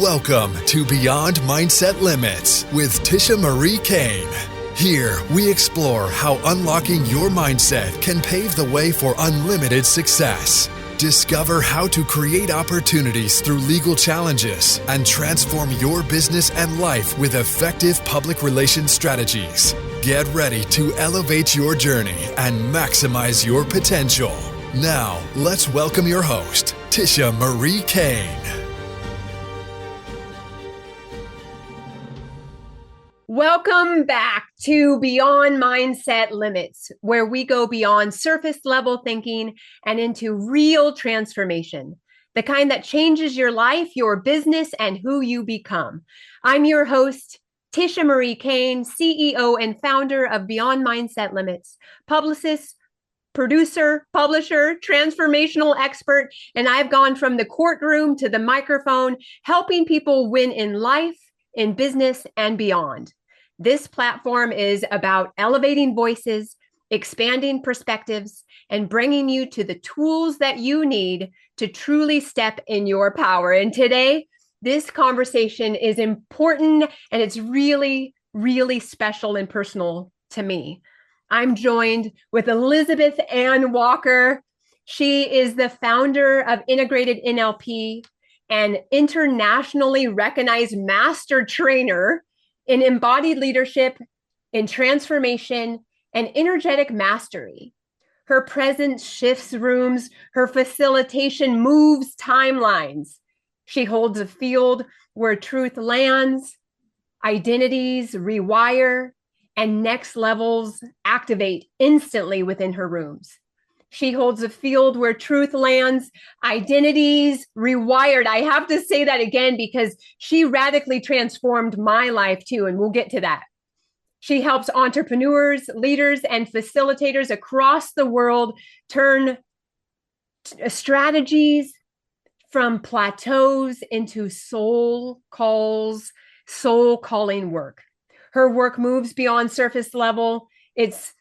Welcome to Beyond Mindset Limits with Tisha Marie Cain. Here, we explore how unlocking your mindset can pave the way for unlimited success. Discover how to create opportunities through legal challenges and transform your business and life with effective public relations strategies. Get ready to elevate your journey and maximize your potential. Now, let's welcome your host, Tisha Marie Cain. Welcome back to Beyond Mindset Limits, where we go beyond surface level thinking and into real transformation, the kind that changes your life, your business, and who you become. I'm your host, Tisha Marie Cain, CEO and founder of Beyond Mindset Limits, publicist, producer, publisher, transformational expert, and I've gone from the courtroom to the microphone, helping people win in life, in business, and beyond. This platform is about elevating voices, expanding perspectives, and bringing you to the tools that you need to truly step in your power. And today, this conversation is important and it's really, really special and personal to me. I'm joined with Elizabeth Ann Walker. She is the founder of Integrated NLP, an internationally recognized master trainer in embodied leadership, in transformation, and energetic mastery. Her presence shifts rooms, her facilitation moves timelines. She holds a field where truth lands, identities rewire, and next levels activate instantly within her rooms. She holds a field where truth lands, identities rewired. I have to say that again because she radically transformed my life too, and we'll get to that. She helps entrepreneurs, leaders, and facilitators across the world turn strategies from plateaus into soul calling work. Her work moves beyond surface level. It's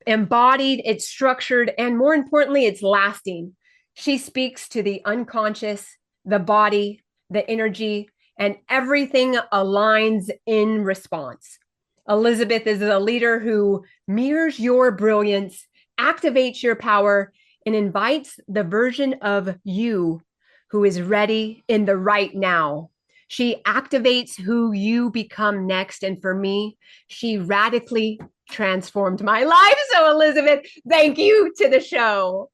embodied, it's structured, and more importantly, it's lasting. She speaks to the unconscious, the body, the energy, and everything aligns in response. Elizabeth is a leader who mirrors your brilliance, activates your power, and invites the version of you who is ready in the right now. She activates who you become next. And for me, she radically transformed my life. So Elizabeth, thank you to the show.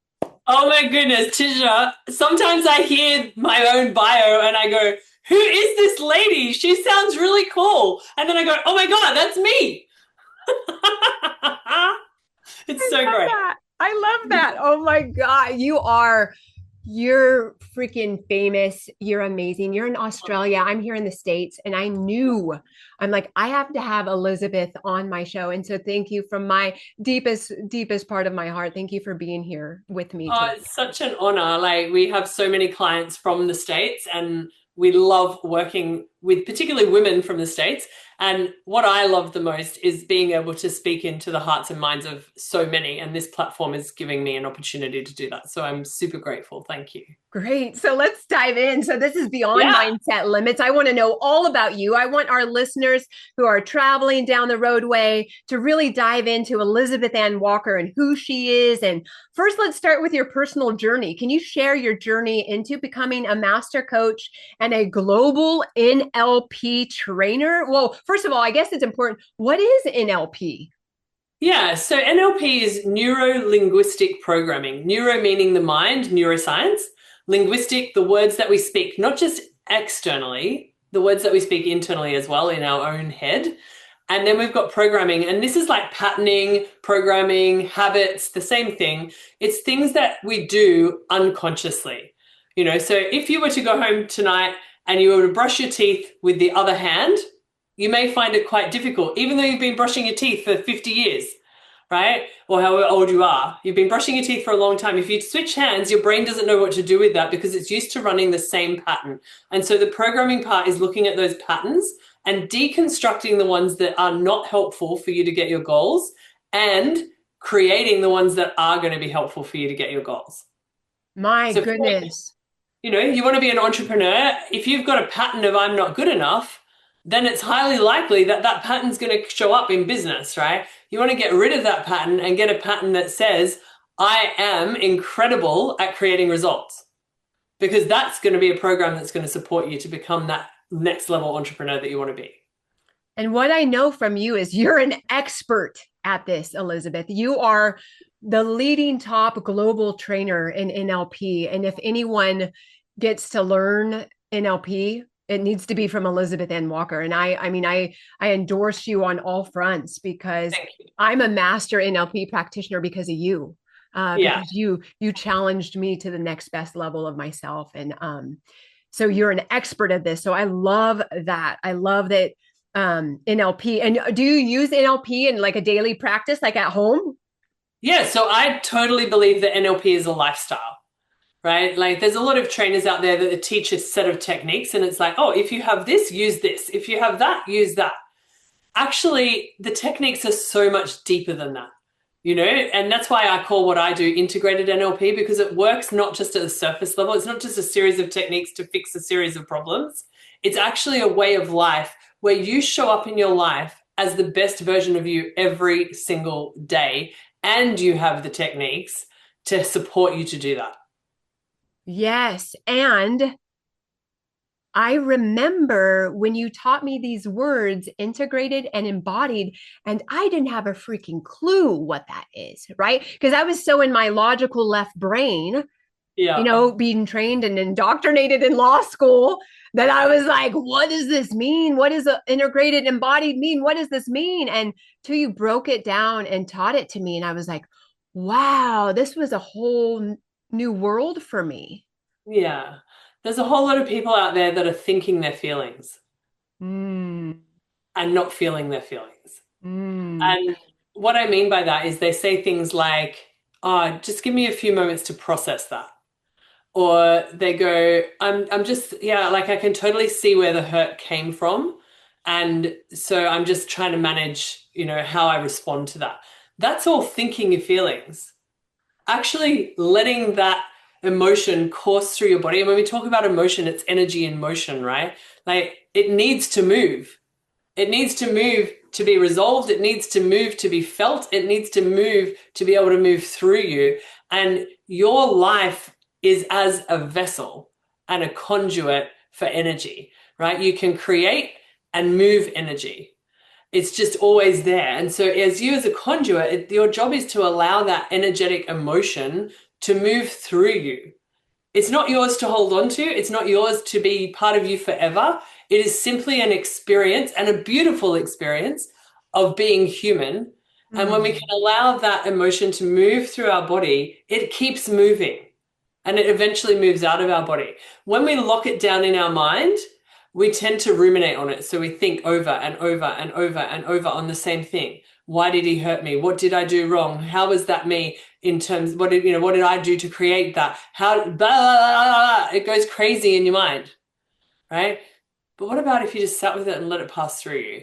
Oh my goodness, Tisha. Sometimes I hear my own bio and I go, who is this lady? She sounds really cool. And then I go, oh my God, that's me. It's so great. I love that. Oh my God. You're freaking famous. You're amazing. You're in Australia. I'm here in the States. And I'm like, I have to have Elizabeth on my show. And so thank you from my deepest part of my heart. Thank you for being here with me. Oh, it's such an honor. Like, we have so many clients from the States and we love working with particularly women from the States. And what I love the most is being able to speak into the hearts and minds of so many. And this platform is giving me an opportunity to do that. So I'm super grateful. Thank you. Great. So let's dive in. So this is Beyond Mindset Limits. I want to know all about you. I want our listeners who are traveling down the roadway to really dive into Elizabeth Ann Walker and who she is. And first, let's start with your personal journey. Can you share your journey into becoming a master coach and a global NLP trainer? Well, first of all, I guess it's important. What is NLP? Yeah, so NLP is Neuro Linguistic Programming. Neuro meaning the mind, neuroscience. Linguistic, the words that we speak, not just externally, the words that we speak internally as well in our own head. And then we've got programming, and this is like patterning, programming, habits, the same thing. It's things that we do unconsciously. So if you were to go home tonight and you were to brush your teeth with the other hand, you may find it quite difficult, even though you've been brushing your teeth for 50 years, right? Or however old you are. You've been brushing your teeth for a long time. If you switch hands, your brain doesn't know what to do with that because it's used to running the same pattern. And so the programming part is looking at those patterns and deconstructing the ones that are not helpful for you to get your goals and creating the ones that are going to be helpful for you to get your goals. My goodness. You want to be an entrepreneur. If you've got a pattern of I'm not good enough, then it's highly likely that that pattern's going to show up in business, right? You want to get rid of that pattern and get a pattern that says, I am incredible at creating results, because that's going to be a program that's going to support you to become that next level entrepreneur that you want to be. And what I know from you is you're an expert at this, Elizabeth. You are the leading top global trainer in NLP. And if anyone gets to learn NLP, it needs to be from Elizabeth N. Walker. And I endorse you on all fronts, because I'm a master NLP practitioner because of you. Because you challenged me to the next best level of myself. And so you're an expert at this. So I love that. I love that NLP. And do you use NLP in like a daily practice, like at home? Yeah, so I totally believe that NLP is a lifestyle, right? Like there's a lot of trainers out there that teach a set of techniques, and it's like, oh, if you have this, use this. If you have that, use that. Actually, the techniques are so much deeper than that, and that's why I call what I do integrated NLP, because it works not just at the surface level. It's not just a series of techniques to fix a series of problems. It's actually a way of life where you show up in your life as the best version of you every single day, and you have the techniques to support you to do that. Yes. And I remember when you taught me these words, integrated and embodied, and I didn't have a freaking clue what that is, right? Because I was so in my logical left brain, being trained and indoctrinated in law school, that I was like, what does this mean? What does integrated embodied mean? What does this mean? And till you broke it down and taught it to me, and I was like, wow, this was a whole new world for me. Yeah. There's a whole lot of people out there that are thinking their feelings Mm. and not feeling their feelings. Mm. And what I mean by that is they say things like, oh, just give me a few moments to process that. Or they go, I'm just, like I can totally see where the hurt came from. And so I'm just trying to manage, how I respond to that. That's all thinking your feelings. Actually letting that emotion course through your body. And when we talk about emotion, it's energy in motion, right? Like it needs to move. It needs to move to be resolved. It needs to move to be felt. It needs to move to be able to move through you. And your life is as a vessel and a conduit for energy, right? You can create and move energy. It's just always there. And so as you as a conduit, your job is to allow that energetic emotion to move through you. It's not yours to hold on to. It's not yours to be part of you forever. It is simply an experience, and a beautiful experience, of being human. And when we can allow that emotion to move through our body, it keeps moving and it eventually moves out of our body. When we lock it down in our mind, we tend to ruminate on it. So we think over and over and over and over on the same thing. Why did he hurt me? What did I do wrong? How was that me in terms, what did I do to create that? How, blah, blah, blah, blah. It goes crazy in your mind, right? But what about if you just sat with it and let it pass through you?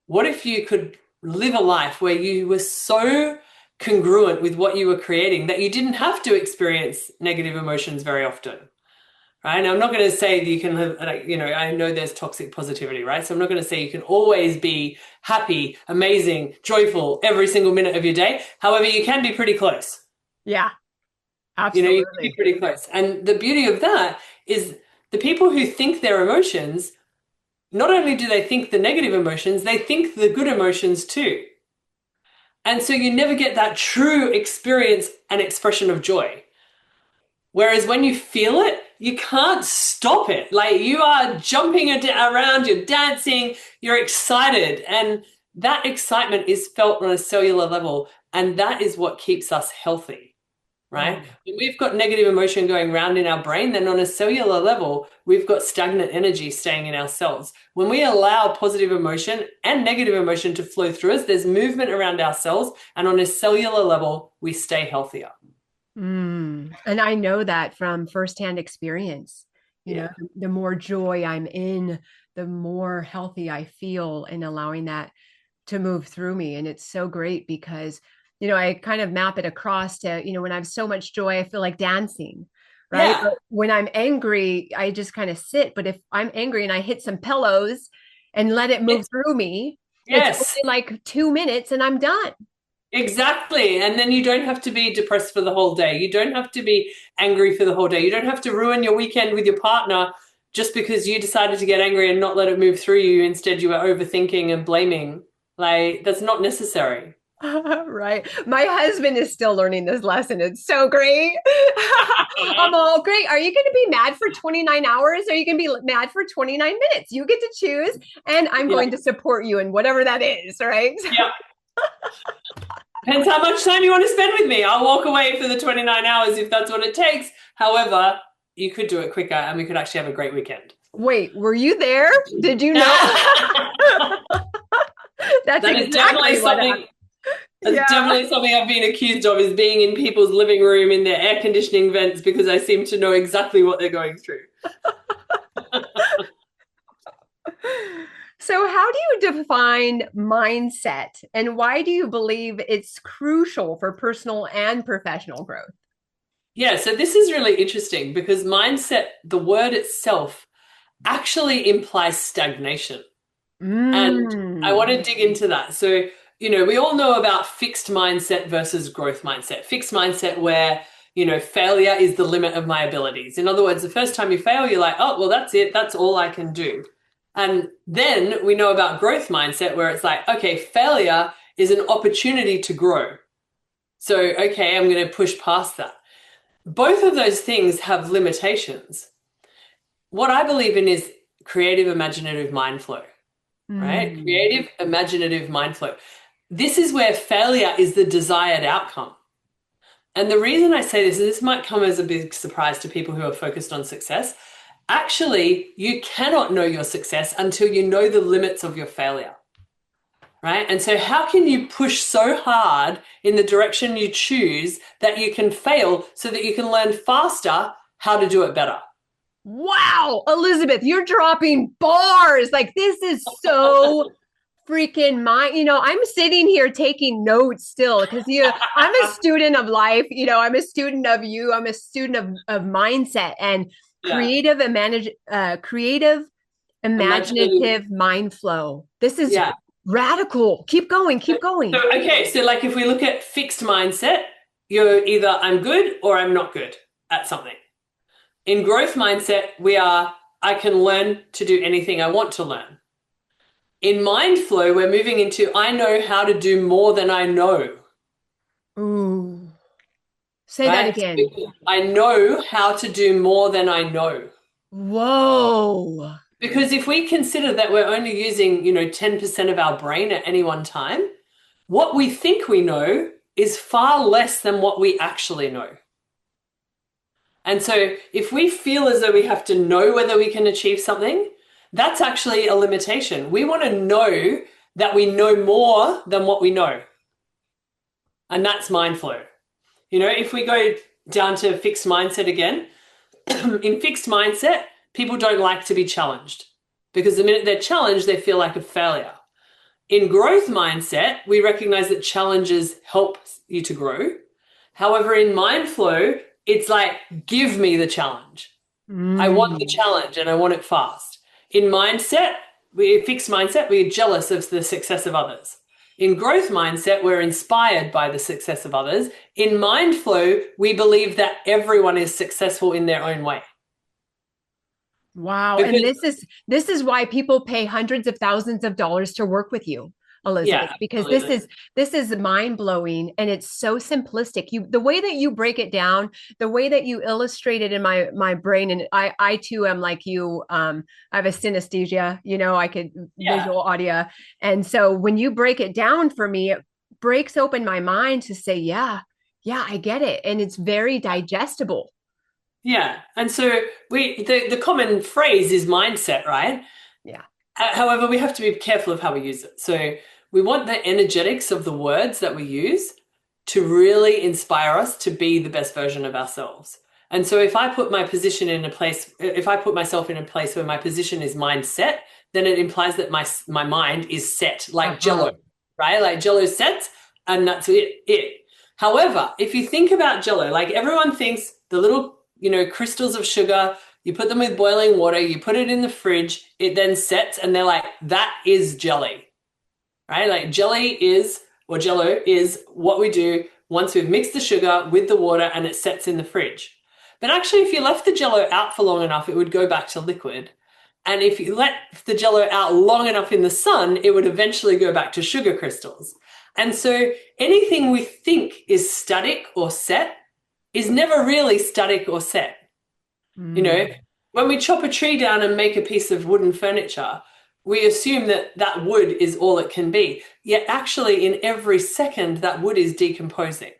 What if you could live a life where you were so congruent with what you were creating that you didn't have to experience negative emotions very often? Right? Now, I'm not going to say that you can live, I know there's toxic positivity, right? So I'm not going to say you can always be happy, amazing, joyful every single minute of your day. However, you can be pretty close. Yeah, absolutely. You can be pretty close. And the beauty of that is the people who think their emotions, not only do they think the negative emotions, they think the good emotions too. And so you never get that true experience and expression of joy. Whereas when you feel it, you can't stop it. Like you are jumping around, you're dancing, you're excited. And that excitement is felt on a cellular level. And that is what keeps us healthy, right? When we've got negative emotion going around in our brain, then on a cellular level, we've got stagnant energy staying in our cells. When we allow positive emotion and negative emotion to flow through us, there's movement around our cells. And on a cellular level, we stay healthier. And I know that from firsthand experience. You know, the more joy I'm in, the more healthy I feel, in allowing that to move through me. And it's so great because, I kind of map it across to, when I have so much joy, I feel like dancing, right? Yeah. But when I'm angry, I just kind of sit. But if I'm angry and I hit some pillows and let it move through me, it's Yes. only like 2 minutes and I'm done. Exactly. And then you don't have to be depressed for the whole day. You don't have to be angry for the whole day. You don't have to ruin your weekend with your partner just because you decided to get angry and not let it move through you. Instead, you were overthinking and blaming. Like, that's not necessary. Right. My husband is still learning this lesson. It's so great. I'm all great. Are you going to be mad for 29 hours? Or are you going to be mad for 29 minutes? You get to choose, and I'm Yeah. going to support you in whatever that is. Right. Yeah. Depends how much time you want to spend with me. I'll walk away for the 29 hours if that's what it takes. However, you could do it quicker and we could actually have a great weekend. Wait, were you there? Did you know? That's That is exactly definitely what something. That's definitely something I've been accused of, is being in people's living room in their air conditioning vents because I seem to know exactly what they're going through. So, how do you define mindset, and why do you believe it's crucial for personal and professional growth? Yeah, so this is really interesting because mindset, the word itself, actually implies stagnation. And I want to dig into that. So, we all know about fixed mindset versus growth mindset. Fixed mindset where, failure is the limit of my abilities. In other words, the first time you fail, you're like, oh, well, that's it. That's all I can do. And then we know about growth mindset where it's like, okay, failure is an opportunity to grow. So, okay, I'm going to push past that. Both of those things have limitations. What I believe in is creative, imaginative mind flow. Right? Creative, imaginative mind flow. This is where failure is the desired outcome. And the reason I say this might come as a big surprise to people who are focused on success. Actually, you cannot know your success until you know the limits of your failure. Right? And so how can you push so hard in the direction you choose that you can fail so that you can learn faster how to do it better? Wow, Elizabeth, you're dropping bars. Like, this is so freaking I'm sitting here taking notes still because I'm a student of life. I'm a student of you. I'm a student of mindset and creative imaginative mind flow. This is radical. Keep going. Keep going. So like if we look at fixed mindset, you're either I'm good or I'm not good at something. In growth mindset, I can learn to do anything I want to learn. In mind flow, we're moving into I know how to do more than I know. Ooh. Say that again. I know how to do more than I know. Whoa. Because if we consider that we're only using, 10% of our brain at any one time, what we think we know is far less than what we actually know. And so if we feel as though we have to know whether we can achieve something, that's actually a limitation. We want to know that we know more than what we know. And that's mind flow. If we go down to fixed mindset again, in fixed mindset, people don't like to be challenged because the minute they're challenged, they feel like a failure. In growth mindset, we recognize that challenges help you to grow. However, in mind flow, it's like, give me the challenge. I want the challenge and I want it fast. In mindset, fixed mindset, we're jealous of the success of others. In growth mindset, we're inspired by the success of others. In mind flow, we believe that everyone is successful in their own way. Wow. And this is why people pay hundreds of thousands of dollars to work with you, Elizabeth, because this is mind-blowing and it's so simplistic. The way that you break it down, the way that you illustrate it in my brain, and I too am like you. I have a synesthesia, I could visual audio. And so when you break it down for me, it breaks open my mind to say, yeah, I get it. And it's very digestible. Yeah. And so the common phrase is mindset, right? Yeah. However, we have to be careful of how we use it. So we want the energetics of the words that we use to really inspire us to be the best version of ourselves. And so if I put myself in a place where my position is mindset, then it implies that my mind is set like Jello, right? Like Jello sets, and that's it. However, if you think about Jello, like everyone thinks the little crystals of sugar, you put them with boiling water, you put it in the fridge, it then sets, and they're like, that is jelly, right? Like jelly is, or Jello is what we do once we've mixed the sugar with the water and it sets in the fridge. But actually, if you left the Jello out for long enough, it would go back to liquid. And if you let the Jello out long enough in the sun, it would eventually go back to sugar crystals. And so anything we think is static or set is never really static or set. When we chop a tree down and make a piece of wooden furniture, we assume that that wood is all it can be. Yet actually in every second, that wood is decomposing.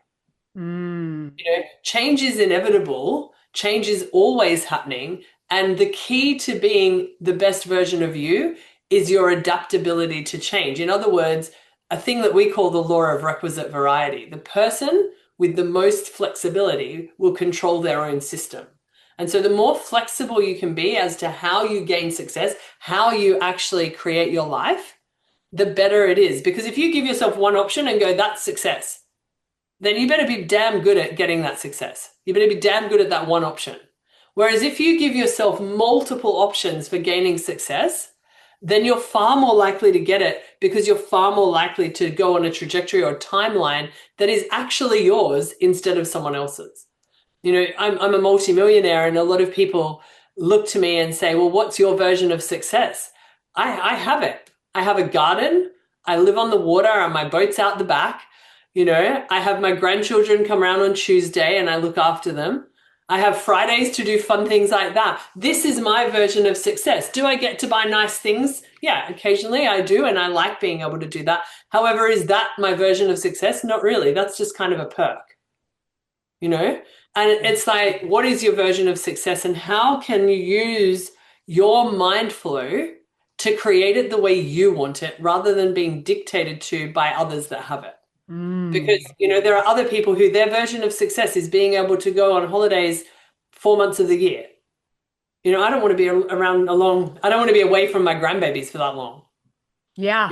Change is inevitable. Change is always happening. And the key to being the best version of you is your adaptability to change. In other words, a thing that we call the law of requisite variety. The person with the most flexibility will control their own system. And so the more flexible you can be as to how you gain success, how you actually create your life, the better it is. Because if you give yourself one option and go, that's success, then you better be damn good at getting that success. You better be damn good at that one option. Whereas if you give yourself multiple options for gaining success, then you're far more likely to get it, because you're far more likely to go on a trajectory or timeline that is actually yours instead of someone else's. I'm a multimillionaire, and a lot of people look to me and say, well, what's your version of success? I have it. I have a garden. I live on the water, and my boat's out the back. I have my grandchildren come around on Tuesday and I look after them. I have Fridays to do fun things like that. This is my version of success. Do I get to buy nice things? Yeah, occasionally I do, and I like being able to do that. However, is that my version of success? Not really. That's just kind of a perk, And it's like, what is your version of success, and how can you use your mind flow to create it the way you want it, rather than being dictated to by others that have it? Because, there are other people who their version of success is being able to go on holidays 4 months of the year. I don't want to be I don't want to be away from my grandbabies for that long. Yeah.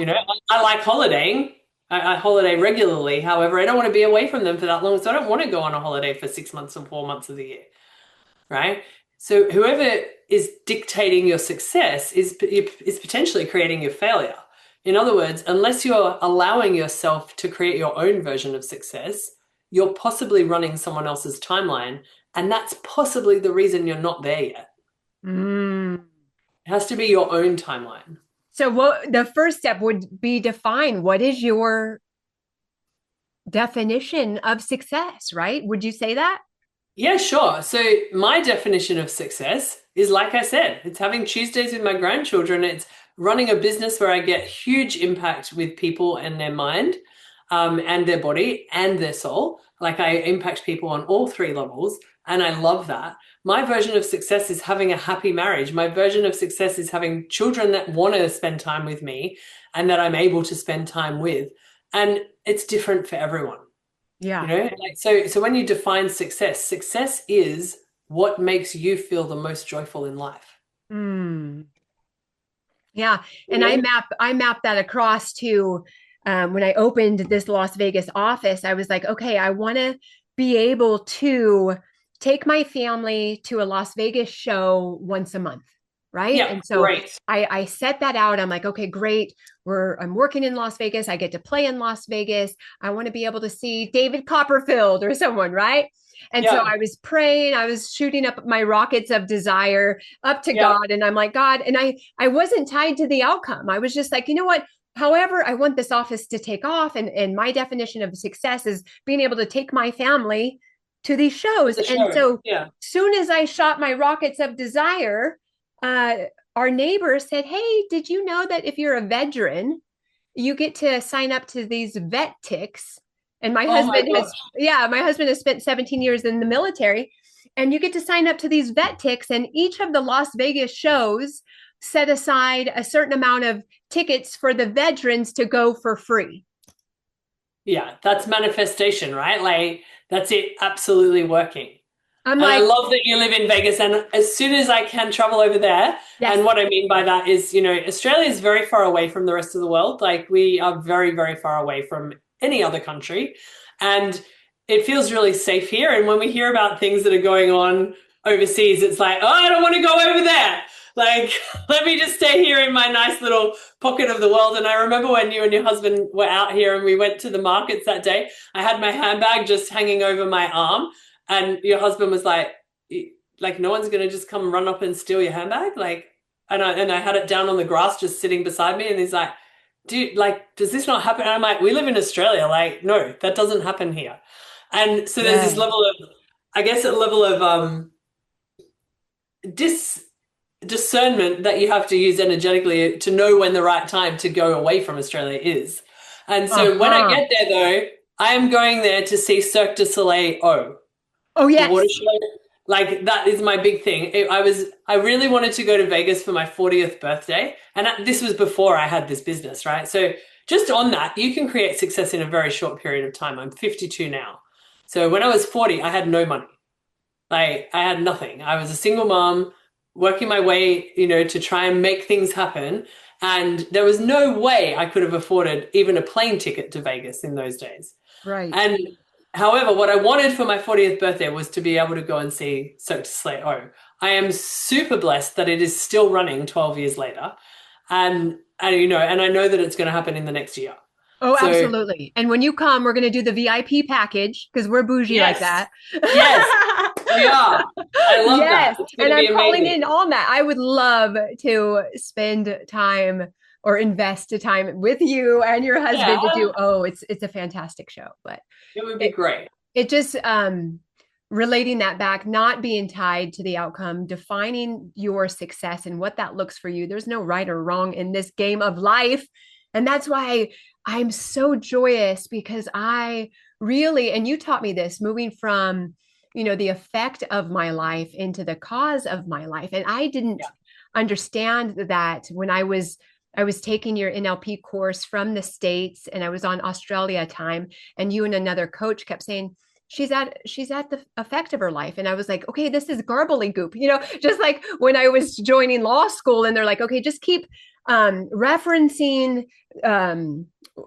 I like holidaying. I holiday regularly. However, I don't want to be away from them for that long. So I don't want to go on a holiday for 6 months and 4 months of the year. Right. So whoever is dictating your success is potentially creating your failure. In other words, unless you're allowing yourself to create your own version of success, you're possibly running someone else's timeline. And that's possibly the reason you're not there yet. It has to be your own timeline. So the first step would be define what is your definition of success, right? Would you say that? Yeah, sure. So my definition of success is, like I said, it's having Tuesdays with my grandchildren. It's running a business where I get huge impact with people and their mind, and their body and their soul. Like, I impact people on all three levels, and I love that. My version of success is having a happy marriage. My version of success is having children that want to spend time with me and that I'm able to spend time with. And it's different for everyone. Yeah. So when you define success is what makes you feel the most joyful in life. Yeah. And I map that across to when I opened this Las Vegas office. I was like, okay, I want to be able to take my family to a Las Vegas show once a month. Right. Yeah, and so great. I set that out. I'm like, okay, great. I'm working in Las Vegas. I get to play in Las Vegas. I want to be able to see David Copperfield or someone. Right. And so I was praying, I was shooting up my rockets of desire up to God. And I'm like, God, and I wasn't tied to the outcome. I was just like, you know what? However, I want this office to take off. And my definition of success is being able to take my family to these shows. And so soon as I shot my rockets of desire, our neighbor said, hey, did you know that if you're a veteran, you get to sign up to these vet ticks? And my husband has spent 17 years in the military, and you get to sign up to these vet ticks, and each of the Las Vegas shows set aside a certain amount of tickets for the veterans to go for free. Yeah, that's manifestation, right? Like, that's it absolutely working. I love that you live in Vegas, and as soon as I can travel over there. Yes. And what I mean by that is, Australia is very far away from the rest of the world. Like, we are very, very far away from any other country, and it feels really safe here. And when we hear about things that are going on overseas, it's like, oh, I don't want to go over there. Like, let me just stay here in my nice little pocket of the world. And I remember when you and your husband were out here and we went to the markets that day, I had my handbag just hanging over my arm. And your husband was like, no one's going to just come run up and steal your handbag. And I had it down on the grass, just sitting beside me. And he's like, dude, does this not happen? And I'm like, we live in Australia. Like, no, that doesn't happen here. And so there's this level of, I guess, a level of discernment that you have to use energetically to know when the right time to go away from Australia is. And so when I get there, though, I am going there to see Cirque du Soleil. Oh, yes. The water show. Like, that is my big thing. I really wanted to go to Vegas for my 40th birthday. And this was before I had this business, right? So just on that, you can create success in a very short period of time. I'm 52 now. So when I was 40, I had no money. Like, I had nothing. I was a single mom working my way, to try and make things happen. And there was no way I could have afforded even a plane ticket to Vegas in those days. Right. And however, what I wanted for my 40th birthday was to be able to go and see Cirque du Soleil. I am super blessed that it is still running 12 years later. And I know that it's going to happen in the next year. Oh, so, absolutely. And when you come, we're going to do the VIP package because we're bougie like that. Yes, we are. I love that. And I'm calling in on that. I would love to spend time or invest time with you and your husband to do. It's a fantastic show, but it would be great. It just, relating that back, not being tied to the outcome, defining your success and what that looks for you. There's no right or wrong in this game of life. And that's why I'm so joyous, because I really, and you taught me this, moving from, the effect of my life into the cause of my life. And I didn't understand that when I was taking your NLP course from the States, and I was on Australia time, and you and another coach kept saying, she's at the effect of her life. And I was like, okay, this is gobbledygook, just like when I was joining law school and they're like, okay, just keep referencing,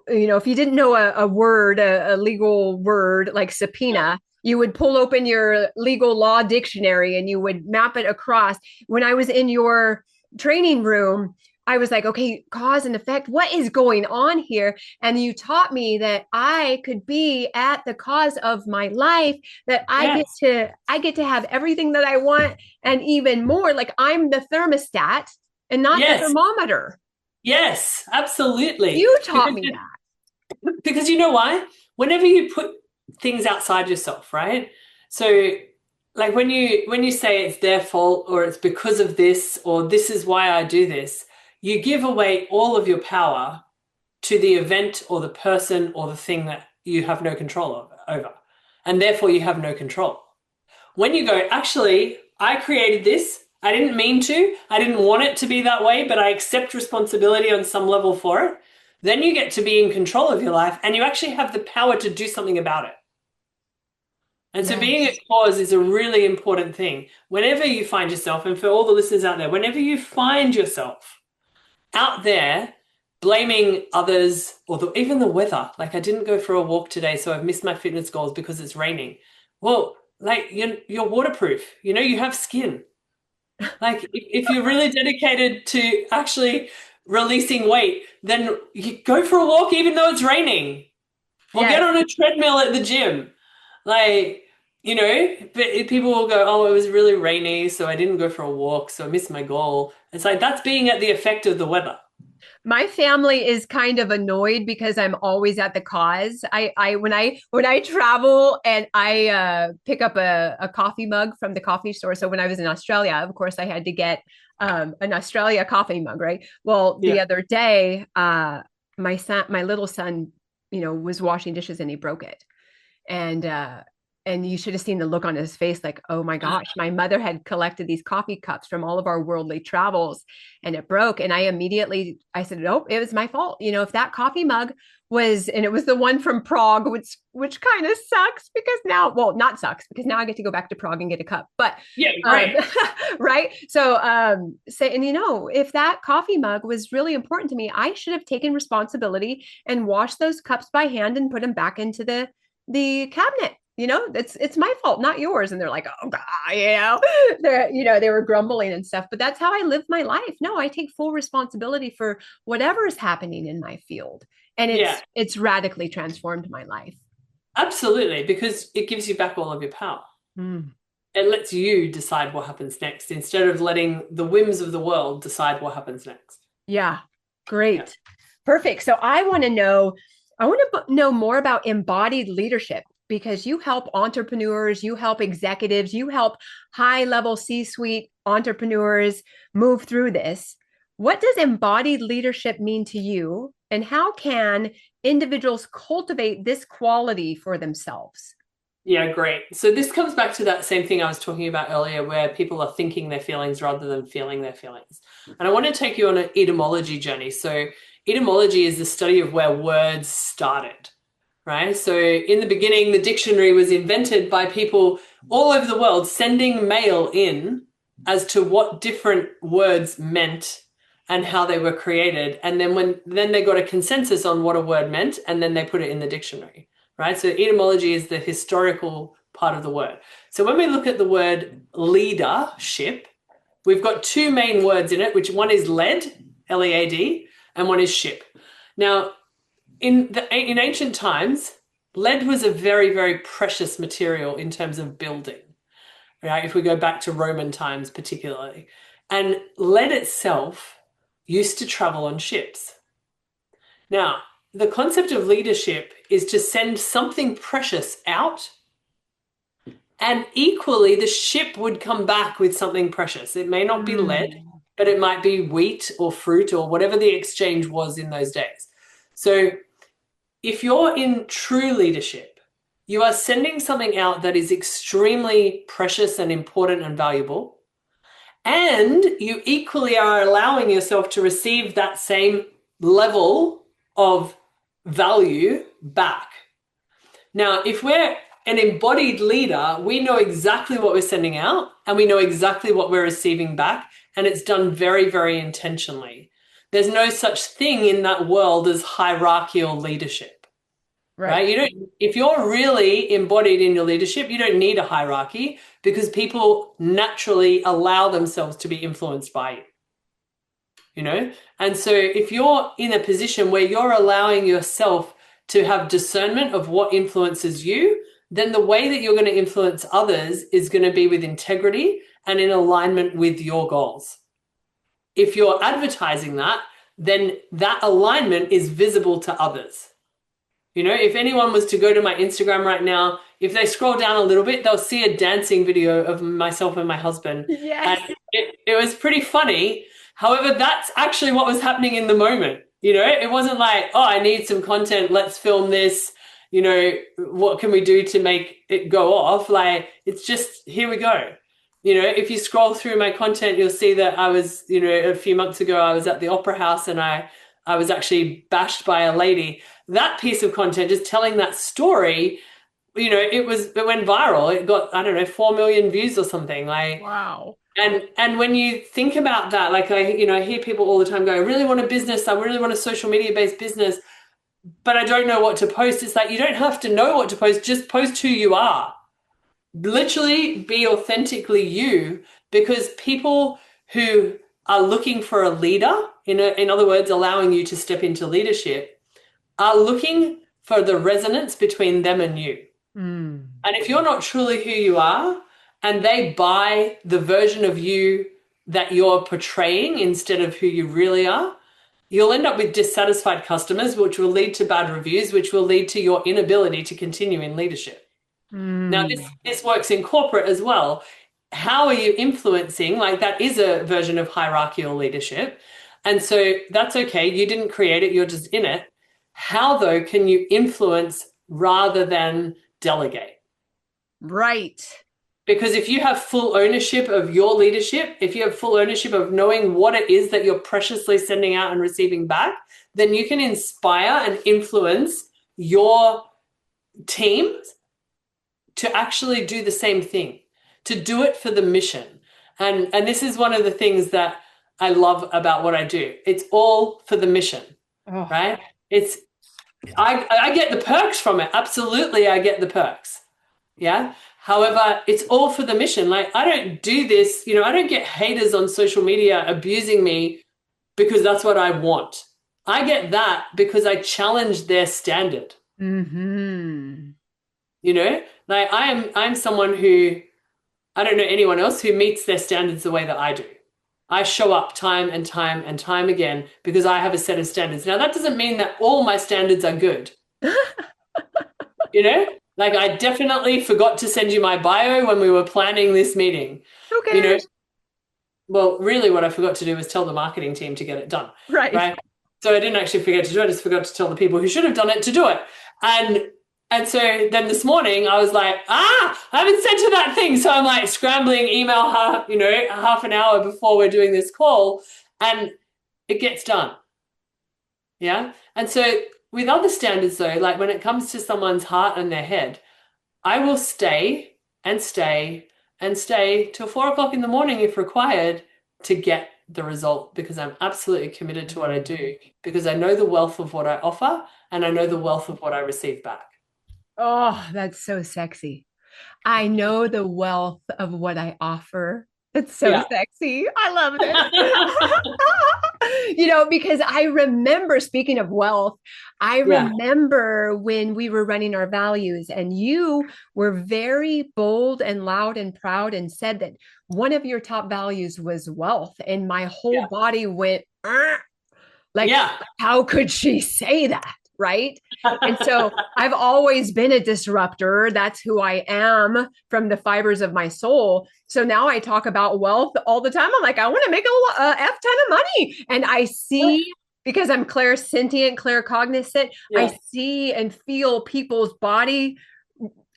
if you didn't know a word, a legal word like subpoena, you would pull open your legal law dictionary and you would map it across. When I was in your training room, I was like, okay, cause and effect, what is going on here? And you taught me that I could be at the cause of my life, that I get to have everything that I want and even more. Like, I'm the thermostat and not the thermometer. Yes, absolutely. You taught me that. Because you know why? Whenever you put things outside yourself, right? So like when you say it's their fault, or it's because of this, or this is why I do this, you give away all of your power to the event or the person or the thing that you have no control over. And therefore you have no control. When you go, actually, I created this. I didn't mean to. I didn't want it to be that way, but I accept responsibility on some level for it. Then you get to be in control of your life, and you actually have the power to do something about it. And so being at cause is a really important thing. Whenever you find yourself, and for all the listeners out there, whenever you find yourself out there blaming others or even the weather, like I didn't go for a walk today, so I've missed my fitness goals because it's raining. Well, like you're waterproof, you have skin. Like if you're really dedicated to actually releasing weight, then you go for a walk even though it's raining, or get on a treadmill at the gym. Like, but people will go, oh, it was really rainy, so I didn't go for a walk, so I missed my goal. It's like, that's being at the effect of the weather. My family is kind of annoyed because I'm always at the cause. When I travel and I pick up a coffee mug from the coffee store. So when I was in Australia, of course, I had to get an Australia coffee mug, right? Well, the other day, my little son, was washing dishes and he broke it. And you should have seen the look on his face, like, oh my gosh, my mother had collected these coffee cups from all of our worldly travels and it broke. And I said, nope, it was my fault. If that coffee mug and it was the one from Prague, which kind of sucks because not sucks because now I get to go back to Prague and get a cup, but right. Right. So, if that coffee mug was really important to me, I should have taken responsibility and washed those cups by hand and put them back into the cabinet. it's my fault, not yours. And they're like, oh God, they were grumbling and stuff, but that's how I live my life. No, I take full responsibility for whatever is happening in my field. And it's radically transformed my life. Absolutely, because it gives you back all of your power. It lets you decide what happens next instead of letting the whims of the world decide what happens next. Yeah. Great. Yeah. Perfect. So I want to know more about embodied leadership, because you help entrepreneurs, you help executives, you help high-level C-suite entrepreneurs move through this. What does embodied leadership mean to you, and how can individuals cultivate this quality for themselves? Yeah, great. So this comes back to that same thing I was talking about earlier, where people are thinking their feelings rather than feeling their feelings. And I want to take you on an etymology journey. So etymology is the study of where words started, right? So in the beginning, the dictionary was invented by people all over the world sending mail in as to what different words meant and how they were created. And then they got a consensus on what a word meant, and then they put it in the dictionary. Right? So etymology is the historical part of the word. So when we look at the word leadership, we've got two main words in it, which one is lead, L-E-A-D, and one is ship. Now, in ancient times, lead was a very, very precious material in terms of building, right? If we go back to Roman times particularly. And lead itself used to travel on ships. Now, the concept of leadership is to send something precious out, and equally the ship would come back with something precious. It may not be lead, but it might be wheat or fruit or whatever the exchange was in those days. So if you're in true leadership, you are sending something out that is extremely precious and important and valuable, and you equally are allowing yourself to receive that same level of value back. Now, if we're an embodied leader, we know exactly what we're sending out and we know exactly what we're receiving back, and it's done very, very intentionally. There's no such thing in that world as hierarchical leadership, right? If you're really embodied in your leadership, you don't need a hierarchy, because people naturally allow themselves to be influenced by you. And so if you're in a position where you're allowing yourself to have discernment of what influences you, then the way that you're going to influence others is going to be with integrity and in alignment with your goals. If you're advertising that, then that alignment is visible to others. If anyone was to go to my Instagram right now, if they scroll down a little bit, they'll see a dancing video of myself and my husband. Yes. And it was pretty funny. However, that's actually what was happening in the moment. It wasn't like, oh, I need some content, let's film this. What can we do to make it go off? Like, it's just, here we go. If you scroll through my content, you'll see that I was, a few months ago, I was at the Opera House and I was actually bashed by a lady. That piece of content, just telling that story, it went viral. It got, 4 million views or something. Like, wow. And when you think about that, like I hear people all the time go, I really want a business. I really want a social media based business, but I don't know what to post. It's like, you don't have to know what to post. Just post who you are. Literally be authentically you, because people who are looking for a leader, in other words, allowing you to step into leadership, are looking for the resonance between them and you. And if you're not truly who you are, and they buy the version of you that you're portraying instead of who you really are, you'll end up with dissatisfied customers, which will lead to bad reviews, which will lead to your inability to continue in leadership. Now, this works in corporate as well. How are you influencing? Like, that is a version of hierarchical leadership. And so that's okay. You didn't create it. You're just in it. How, though, can you influence rather than delegate? Right. Because if you have full ownership of your leadership, if you have full ownership of knowing what it is that you're preciously sending out and receiving back, then you can inspire and influence your team to actually do the same thing, to do it for the mission. And this is one of the things that I love about what I do. It's all for the mission, right? I get the perks from it. Absolutely, I get the perks. Yeah. However, it's all for the mission. Like, I don't do this, I don't get haters on social media abusing me because that's what I want. I get that because I challenge their standard. Mm-hmm. Like I'm someone who, I don't know anyone else who meets their standards the way that I do. I show up time and time and time again because I have a set of standards. Now, that doesn't mean that all my standards are good. you know, like I definitely forgot to send you my bio when we were planning this meeting. Who You know, cares? well, really what I forgot to do was tell the marketing team to get it done. Right. Right. So I didn't actually forget to do it. I just forgot to tell the people who should have done it to do it. And so then this morning I was like, I haven't sent her that thing. So I'm like scrambling email her, half an hour before we're doing this call, and it gets done. Yeah. And so with other standards though, like when it comes to someone's heart and their head, I will stay and stay and stay till 4 o'clock in the morning if required to get the result, because I'm absolutely committed to what I do, because I know the wealth of what I offer and I know the wealth of what I receive back. Oh, that's so sexy. I know the wealth of what I offer. It's so Yeah. sexy. I love this. Because I remember, speaking of wealth, I Yeah. remember when we were running our values, and you were very bold and loud and proud and said that one of your top values was wealth. And my whole Yeah. body went, like, Yeah. how could she say that? Right. And so I've always been a disruptor. That's who I am from the fibers of my soul. So now I talk about wealth all the time. I'm like, I want to make a F ton of money. And I see, because I'm clairsentient, claircognizant, Yeah. I see and feel people's body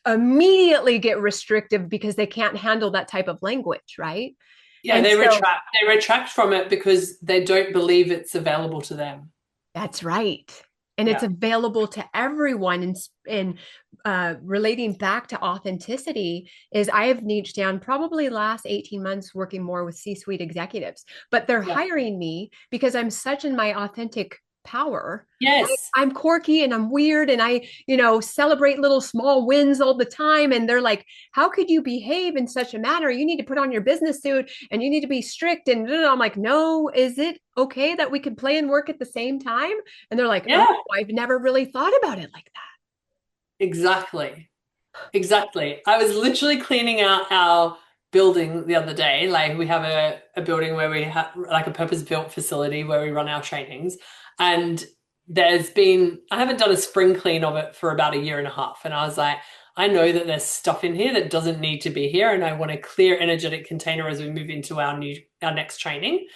immediately get restrictive because they can't handle that type of language. Right. Yeah, And they so retract from it because they don't believe it's available to them. that's right. And it's Yeah. available to everyone. And relating back to authenticity is I have niched down probably last 18 months working more with C-suite executives, but they're Yeah. hiring me because I'm such in my authentic power. Yes. I'm quirky and I'm weird and I, celebrate little small wins all the time. And they're like, how could you behave in such a manner? You need to put on your business suit and you need to be strict. And I'm like, no, is it okay that we can play and work at the same time? And they're like, Yeah. oh, I've never really thought about it like that. Exactly. Exactly. I was literally cleaning out our building the other day. Like we have a building where we have like a purpose-built facility where we run our trainings. And I haven't done a spring clean of it for about a year and a half. And I was like, I know that there's stuff in here that doesn't need to be here. And I want a clear energetic container as we move into our next training.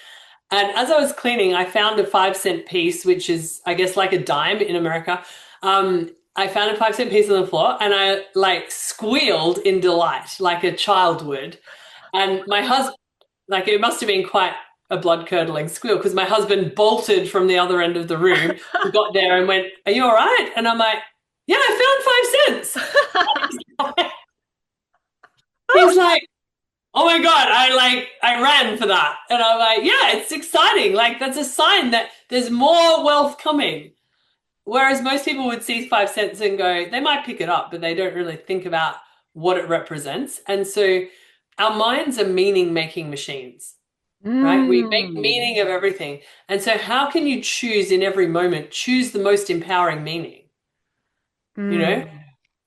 And as I was cleaning, I found a 5-cent piece, which is, I guess, like a dime in America. I found a 5-cent piece on the floor and I like squealed in delight, like a child would. And my husband, like it must have been quite a blood curdling squeal because my husband bolted from the other end of the room, got there and went, "Are you all right?" And I'm like, "Yeah, I found 5 cents." He's like, "Oh my God, I ran for that." And I'm like, "Yeah, it's exciting. Like that's a sign that there's more wealth coming." Whereas most people would see 5 cents and go, they might pick it up, but they don't really think about what it represents. And so our minds are meaning-making machines, right? We make meaning of everything. And so how can you choose in every moment, choose the most empowering meaning?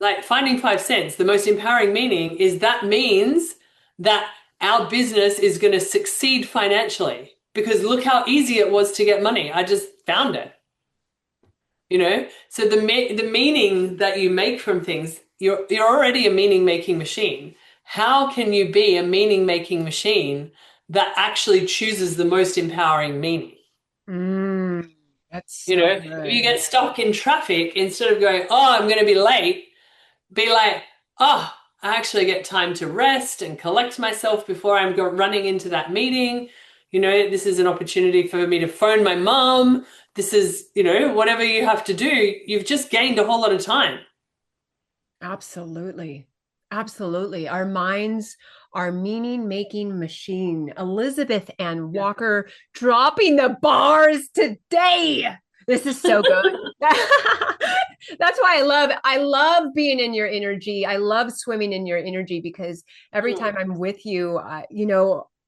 Like finding 5 cents, the most empowering meaning is that means that our business is going to succeed financially because look how easy it was to get money. I just found it. So the meaning that you make from things, you're already a meaning making machine. How can you be a meaning making machine that actually chooses the most empowering meaning? That's so good. If you get stuck in traffic, instead of going, "Oh, I'm going to be late," be like, "Oh, I actually get time to rest and collect myself before I'm running into that meeting. This is an opportunity for me to phone my mom. This is, whatever you have to do, you've just gained a whole lot of time." Absolutely. Absolutely. Our minds are meaning making machine. Elizabeth Ann Walker dropping the bars today. This is so good. That's why I love being in your energy. I love swimming in your energy because every time I'm with you,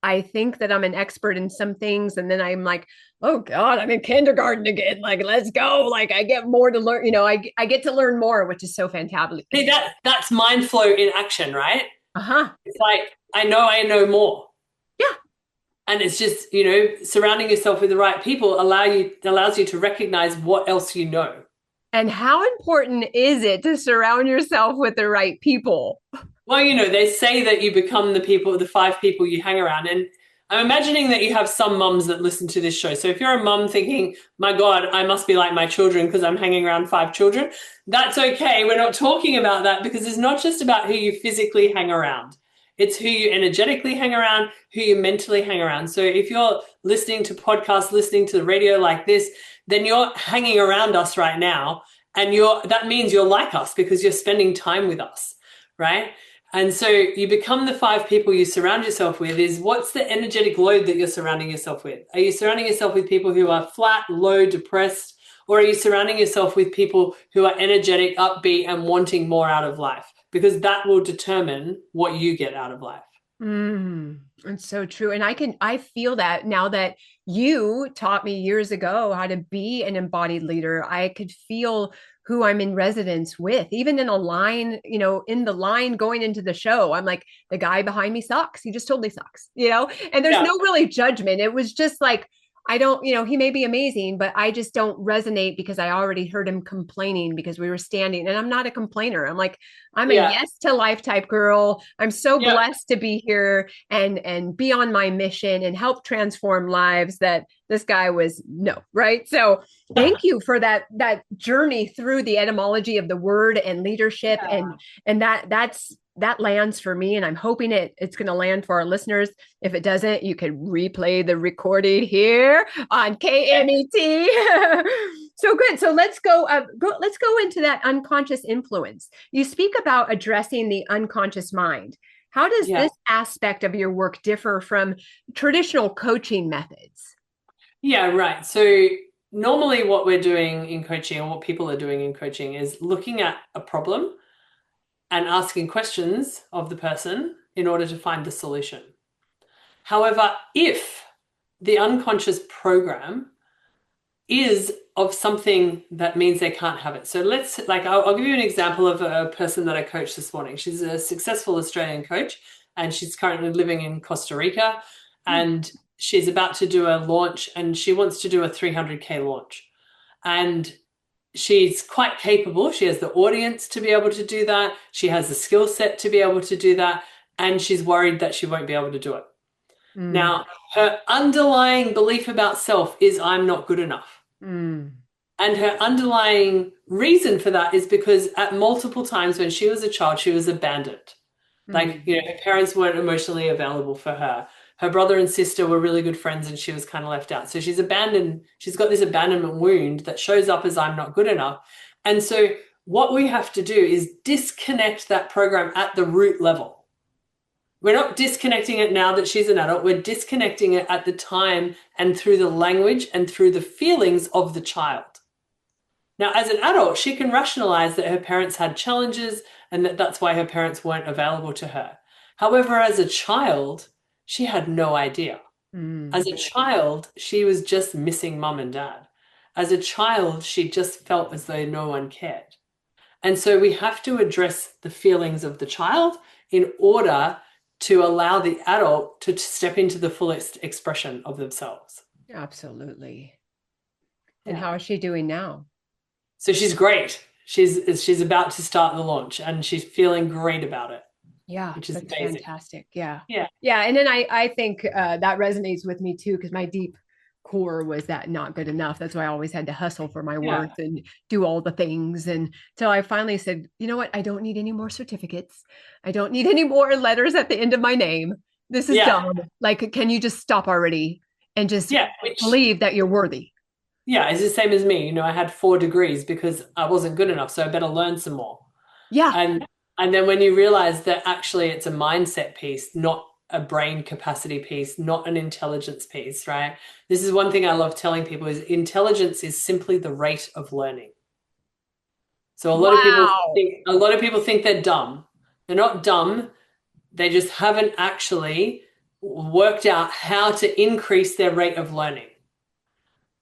I think that I'm an expert in some things, and then I'm like, oh God, I'm in kindergarten again. Like, let's go. Like, I get more to learn. I get to learn more, which is so fantastic. See, that's mind flow in action, right? Uh-huh. It's like, I know more. Yeah. And it's just, surrounding yourself with the right people allows you to recognize what else you know. And how important is it to surround yourself with the right people? Well, they say that you become the 5 people you hang around. And I'm imagining that you have some mums that listen to this show. So if you're a mum thinking, my God, I must be like my children because I'm hanging around 5 children, that's okay. We're not talking about that because it's not just about who you physically hang around. It's who you energetically hang around, who you mentally hang around. So if you're listening to podcasts, listening to the radio like this, then you're hanging around us right now. And that means you're like us because you're spending time with us, right? And so you become the 5 people you surround yourself with. What's the energetic load that you're surrounding yourself with? Are you surrounding yourself with people who are flat, low, depressed? Or are you surrounding yourself with people who are energetic, upbeat, and wanting more out of life? Because that will determine what you get out of life. It's so true. And I feel that now that you taught me years ago how to be an embodied leader, I could feel who I'm in residence with, even in a line, in the line going into the show. I'm like, the guy behind me sucks. He just totally sucks, and there's no really judgment. It was just like, I don't, he may be amazing, but I just don't resonate because I already heard him complaining because we were standing, and I'm not a complainer. I'm like, I'm a yes to life type girl. I'm so blessed to be here and be on my mission and help transform lives that this guy was no, right? So thank you for that journey through the etymology of the word and leadership. And that lands for me, and I'm hoping it's going to land for our listeners. If it doesn't, you can replay the recording here on KMET. So good. So let's go into that unconscious influence. You speak about addressing the unconscious mind. How does this aspect of your work differ from traditional coaching methods? Yeah, right. So normally what we're doing in coaching, and what people are doing in coaching, is looking at a problem and asking questions of the person in order to find the solution. However, if the unconscious program is of something that means they can't have it. So I'll give you an example of a person that I coached this morning. She's a successful Australian coach, and she's currently living in Costa Rica, and she's about to do a launch, and she wants to do a 300K launch. And she's quite capable. She has the audience to be able to do that. She has the skill set to be able to do that. And she's worried that she won't be able to do it. Now, her underlying belief about self is, I'm not good enough. And her underlying reason for that is because at multiple times when she was a child, she was abandoned. Like, her parents weren't emotionally available for her. Her brother and sister were really good friends, and she was kind of left out. So she's abandoned. She's got this abandonment wound that shows up as, I'm not good enough. And so what we have to do is disconnect that program at the root level. We're not disconnecting it now that she's an adult. We're disconnecting it at the time and through the language and through the feelings of the child. Now, as an adult, she can rationalize that her parents had challenges and that's why her parents weren't available to her. However, as a child, she had no idea. As a child, she was just missing mum and dad. As a child, she just felt as though no one cared. And so we have to address the feelings of the child in order to allow the adult to step into the fullest expression of themselves. Absolutely. And how is she doing now? So she's great. She's about to start the launch, and she's feeling great about it. Yeah, which is that's amazing. fantastic. Yeah. Yeah. And then I think that resonates with me too, because my deep core was that not good enough. That's why I always had to hustle for my worth and do all the things. And so I finally said, you know what? I don't need any more certificates. I don't need any more letters at the end of my name. This is dumb. Like, can you just stop already and just believe that you're worthy? Yeah, it's the same as me. I had 4 degrees because I wasn't good enough, so I better learn some more. Yeah. And then when you realize that actually it's a mindset piece, not a brain capacity piece, not an intelligence piece, right? This is one thing I love telling people is intelligence is simply the rate of learning. So a lot of people think they're dumb. They're not dumb. They just haven't actually worked out how to increase their rate of learning.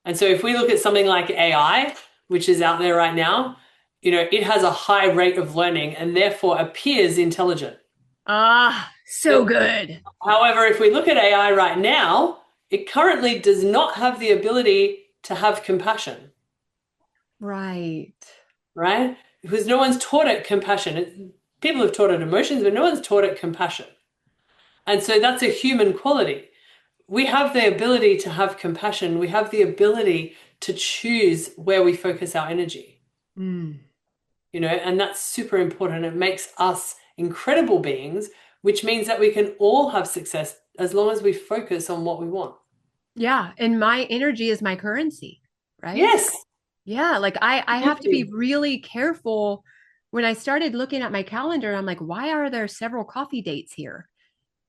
And so if we look at something like AI, which is out there right now, it has a high rate of learning and therefore appears intelligent. So good. However, if we look at AI right now, it currently does not have the ability to have compassion. Right. Right? Because no one's taught it compassion. People have taught it emotions, but no one's taught it compassion. And so that's a human quality. We have the ability to have compassion. We have the ability to choose where we focus our energy. And that's super important. It makes us incredible beings, which means that we can all have success as long as we focus on what we want. Yeah. And my energy is my currency, right? Yes. Yeah. Like I have to be really careful. When I started looking at my calendar, I'm like, why are there several coffee dates here?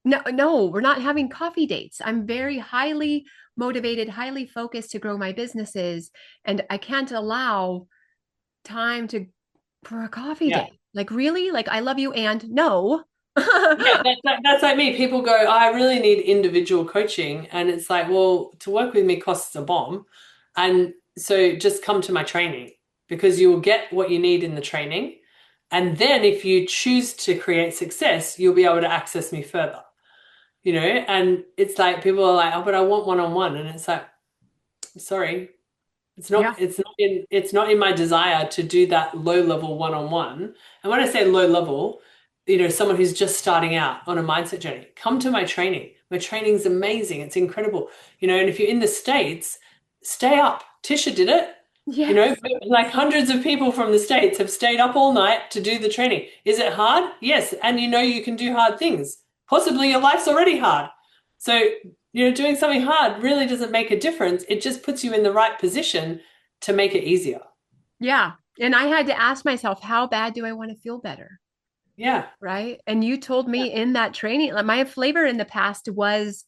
No, we're not having coffee dates. I'm very highly motivated, highly focused to grow my businesses. And I can't allow time for a coffee date. Like, really? Like, I love you and no. That's like me. People go, I really need individual coaching. And it's like, well, to work with me costs a bomb. And so just come to my training because you will get what you need in the training. And then if you choose to create success, you'll be able to access me further. And it's like people are like, oh, but I want one-on-one. And it's like, sorry, it's not in my desire to do that low level one-on-one. And when I say low level, someone who's just starting out on a mindset journey, come to my training. My training's amazing. It's incredible. And if you're in the States, stay up. Tisha did it. Yes. Like hundreds of people from the States have stayed up all night to do the training. Is it hard? Yes. And you can do hard things. Possibly your life's already hard. So, doing something hard really doesn't make a difference. It just puts you in the right position to make it easier. Yeah. And I had to ask myself, how bad do I want to feel better? Yeah. Right. And you told me in that training, like my flavor in the past was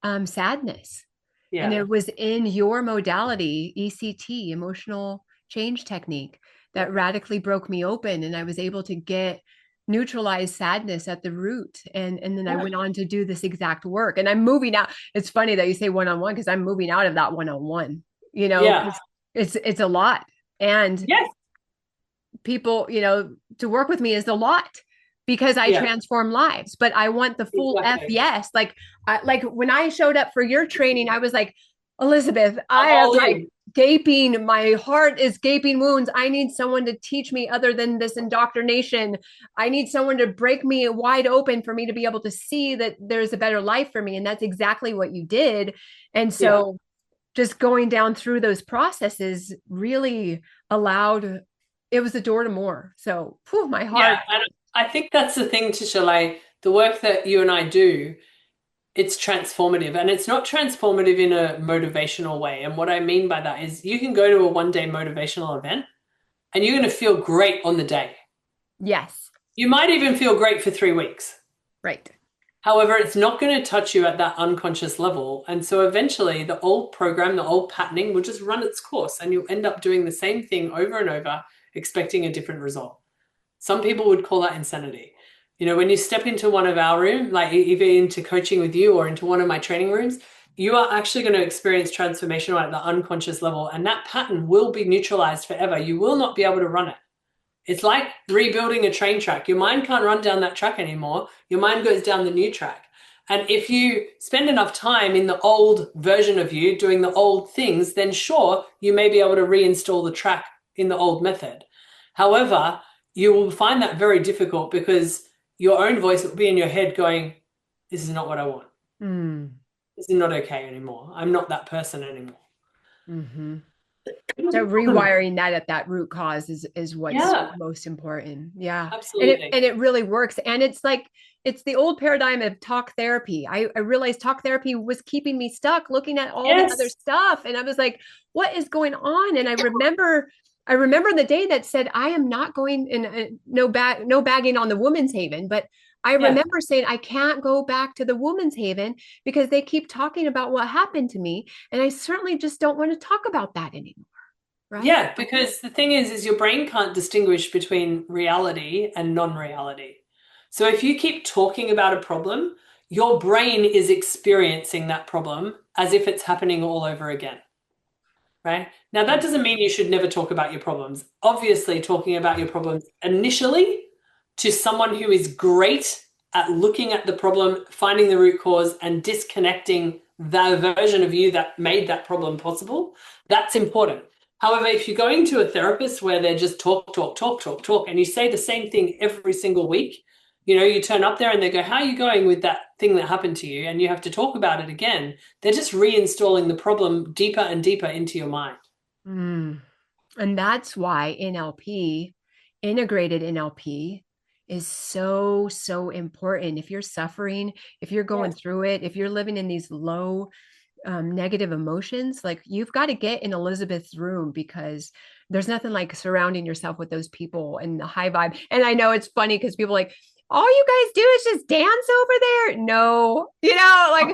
sadness. Yeah. And it was in your modality, ECT, emotional change technique, that radically broke me open. And I was able to neutralize sadness at the root. And then I went on to do this exact work. And I'm moving out. It's funny that you say one-on-one because I'm moving out of that one-on-one, it's a lot. And people, to work with me is a lot because I transform lives, but I want the full yes. Like when I showed up for your training, I was like, Elizabeth, I am like gaping. My heart is gaping wounds. I need someone to teach me other than this indoctrination. I need someone to break me wide open for me to be able to see that there's a better life for me. And that's exactly what you did. And so just going down through those processes really it was a door to more. So my heart. Yeah, and I think that's the thing, Tisha, like the work that you and I do, it's transformative, and it's not transformative in a motivational way. And what I mean by that is you can go to a one-day motivational event and you're going to feel great on the day. Yes. You might even feel great for 3 weeks. Right. However, it's not going to touch you at that unconscious level. And so eventually the old program, the old patterning will just run its course and you'll end up doing the same thing over and over, expecting a different result. Some people would call that insanity. When you step into one of our rooms, like either into coaching with you or into one of my training rooms, you are actually going to experience transformation at the unconscious level. And that pattern will be neutralized forever. You will not be able to run it. It's like rebuilding a train track. Your mind can't run down that track anymore. Your mind goes down the new track. And if you spend enough time in the old version of you doing the old things, then sure, you may be able to reinstall the track in the old method. However, you will find that very difficult because your own voice will be in your head going, this is not what I want. This is not okay anymore. I'm not that person anymore. Mm-hmm. So rewiring that at that root cause is what's most important. Yeah. Absolutely. And it really works. And it's the old paradigm of talk therapy. I realized talk therapy was keeping me stuck looking at all the other stuff. And I was like, what is going on? And I remember the day that said, I am not going in no bagging on the woman's haven, but I remember saying, I can't go back to the woman's haven because they keep talking about what happened to me. And I certainly just don't want to talk about that anymore. Right? Yeah, because the thing is your brain can't distinguish between reality and non-reality. So if you keep talking about a problem, your brain is experiencing that problem as if it's happening all over again. Right? Now, that doesn't mean you should never talk about your problems. Obviously, talking about your problems initially to someone who is great at looking at the problem, finding the root cause, and disconnecting the version of you that made that problem possible, that's important. However, if you're going to a therapist where they're just talk, and you say the same thing every single week, you turn up there and they go, how are you going with that thing that happened to you? And you have to talk about it again. They're just reinstalling the problem deeper and deeper into your mind. And that's why NLP, integrated NLP, is so, so important. If you're suffering, if you're going through it, if you're living in these low negative emotions, like you've got to get in Elizabeth's room, because there's nothing like surrounding yourself with those people and the high vibe. And I know it's funny because people are like, all you guys do is just dance over there. No, you guys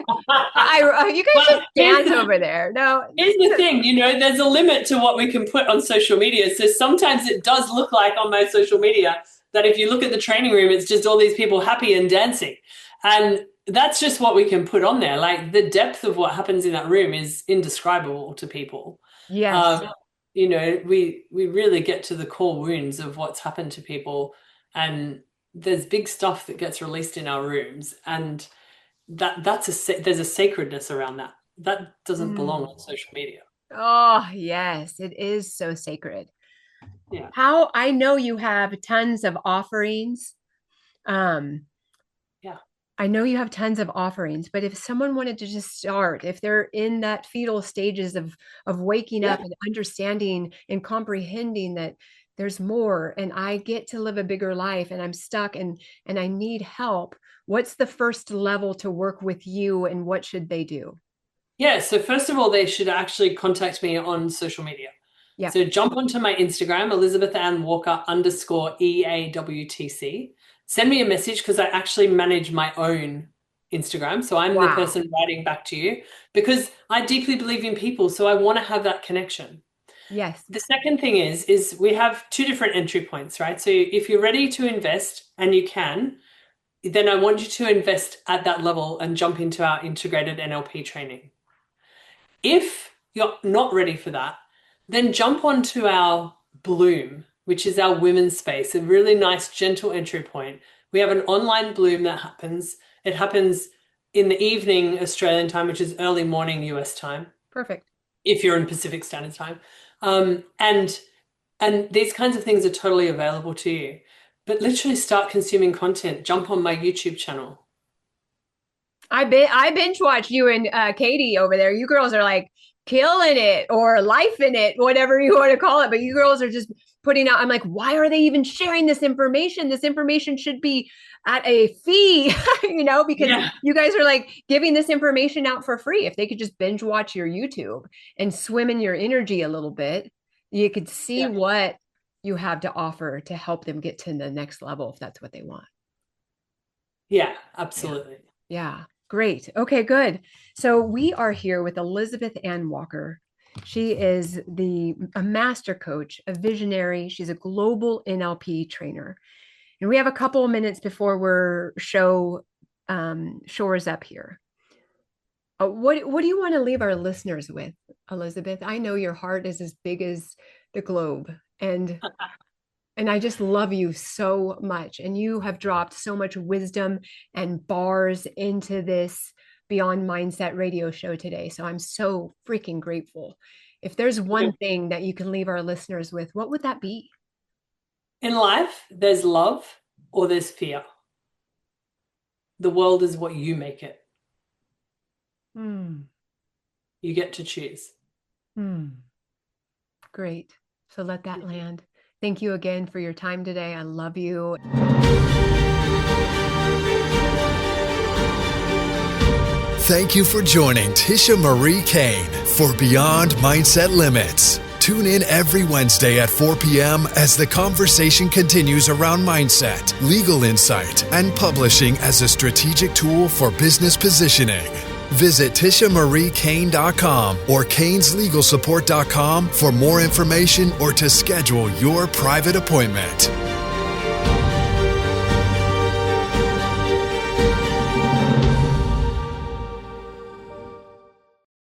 just dance over there. No. Here's the thing, there's a limit to what we can put on social media. So sometimes it does look like on my social media that if you look at the training room, it's just all these people happy and dancing. And that's just what we can put on there. Like the depth of what happens in that room is indescribable to people. Yes. We really get to the core wounds of what's happened to people, and there's big stuff that gets released in our rooms, and there's a sacredness around that doesn't belong on social media. Oh yes, it is so sacred. Yeah. How I know you have tons of offerings. I know you have tons of offerings, but if someone wanted to just start, if they're in that fetal stages of waking up and understanding and comprehending that there's more, and I get to live a bigger life, and I'm stuck and I need help, what's the first level to work with you, and what should they do? Yeah. So first of all, they should actually contact me on social media. Yeah. So jump onto my Instagram, ElizabethAnnWalker_EAWTC. Send me a message, because I actually manage my own Instagram. So I'm the person writing back to you, because I deeply believe in people. So I want to have that connection. Yes. The second thing is we have two different entry points, right? So if you're ready to invest, and you can, then I want you to invest at that level and jump into our integrated NLP training. If you're not ready for that, then jump onto our Bloom, which is our women's space, a really nice, gentle entry point. We have an online Bloom that happens. It happens in the evening Australian time, which is early morning US time. Perfect. If you're in Pacific Standard Time. And these kinds of things are totally available to you. But literally start consuming content. Jump on my YouTube channel. I binge watch you and Katie over there. You girls are like killing it, or life in it, whatever you want to call it. But you girls are just putting out. I'm like, why are they even sharing this information? This information should be at a fee, because you guys are like giving this information out for free. If they could just binge watch your YouTube and swim in your energy a little bit, you could see what you have to offer to help them get to the next level, if that's what they want. Yeah, absolutely. Yeah. Great. Okay, good. So we are here with Elizabeth Ann Walker. She is a master coach, a visionary. She's a global NLP trainer. And we have a couple of minutes before we're shores up here. What do you want to leave our listeners with, Elizabeth? I know your heart is as big as the globe, and I just love you so much. And you have dropped so much wisdom and bars into this Beyond Mindset radio show today. So I'm so freaking grateful. If there's one thing that you can leave our listeners with, what would that be? In life, there's love or there's fear. The world is what you make it. You get to choose. Great. So let that land. Thank you again for your time today. I love you. Thank you for joining Tisha Marie Cain for Beyond Mindset Limits. Tune in every Wednesday at 4 p.m. as the conversation continues around mindset, legal insight, and publishing as a strategic tool for business positioning. Visit TishaMarieCain.com or CainsLegalSupport.com for more information or to schedule your private appointment.